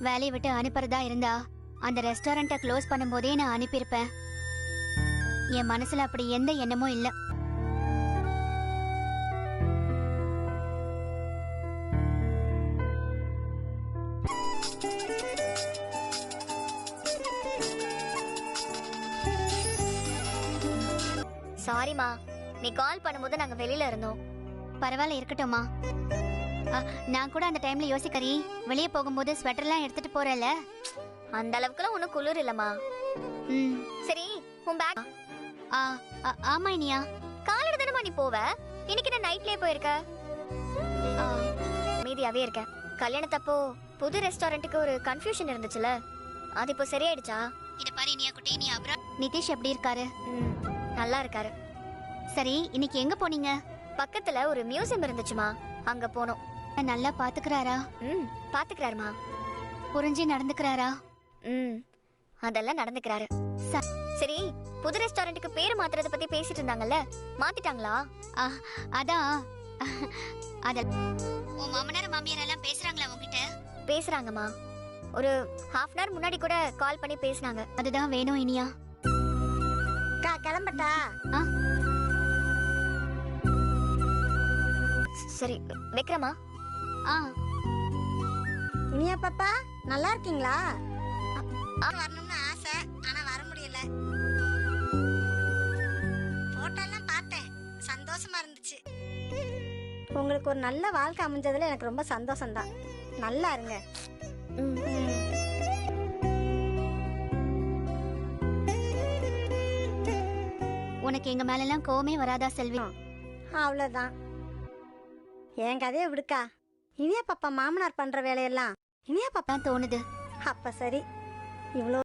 வேலையை விட்டு அனுப்புறதா இருந்தா அந்த ரெஸ்டாரண்ட்டை க்ளோஸ் பண்ணும்போதே நான் அனுப்பியிருப்பேன். என் மனசுல அப்படி எந்த எண்ணமும் இல்ல. சாரிமா, நீ கால் பண்ணும்போது நாங்க வெளியில இருந்தோம். பரவாயில்ல, இருக்கட்டும்மா. நான் கூட அந்த டைம்ல யோசிக்கறி வெளியே போகும்போது ஸ்வெட்டர்லாம் எடுத்துட்டு போறல. அந்த அளவுக்குலாம் ஒன்றும் குளிர் இல்லம்மா. சரி, உன் பேக். ஆமா இனியா. காலையில தானே நீ போவ, இன்னைக்கு நான் நைட்லயே போயிருக்க. மீதியாவே இருக்க. கல்யாணத்தப்போ புது ரெஸ்டாரண்ட்டுக்கு ஒரு கன்ஃபியூஷன் இருந்துச்சுல, அது இப்போ சரியாயிடுச்சா? இத பாரு இனியா குட்டி, நீ அப்புறம் நிதிஷ் எப்படி இருக்காரு? நல்லா இருக்காரு. சரி, இன்னைக்கு எங்க போனீங்க? பக்கத்துல ஒரு மியூசியம் இருந்துச்சுமா, அங்க போனோம். நல்லா பாத்துக்கிறாரா? பாத்துக்கிறாருமா. புரிஞ்சு நடந்துக்கிறாரா? அதெல்லாம் நடந்துக்கிறாரு. சரி, புது ரெஸ்டாரண்ட்டுக்கு பேர் மாத்துறத பத்தி பேசிட்டு இருந்தாங்கல்ல, மாத்திட்டாங்களா? அதான் உன் மாமனார் மாமியார் எல்லாம் பேசுறாங்களா உங்ககிட்ட? பேசுறாங்கம்மா. ஒரு ஹாஃப் அன் ஹவர் முன்னாடி கூட கால் பண்ணி பேசினாங்க. அதுதான் வேணும் இனியா. கிளம்பட்டா? சரி, வைக்கிறமா. இனியா பாப்பா, நல்லா இருக்கீங்களா? வரணும்னு ஆசை, ஆனா வர முடியல. போட்டோலாம் பார்த்தேன், சந்தோஷமா இருந்துச்சு. உங்களுக்கு ஒரு நல்ல வாழ்க்கை அமைஞ்சதுல எனக்கு ரொம்ப சந்தோஷம்தான். நல்லா இருங்க. உனக்கு எங்க மேல எல்லாம் கோவமே வராதா செல்வி? அவ்வளவுதான். என் கதையை விடுக்கா. இனியா பாப்பா மாமனார் பண்ற வேலையெல்லாம் இனியா பாப்பா தோணுது. அப்ப சரி. இவ்வளோ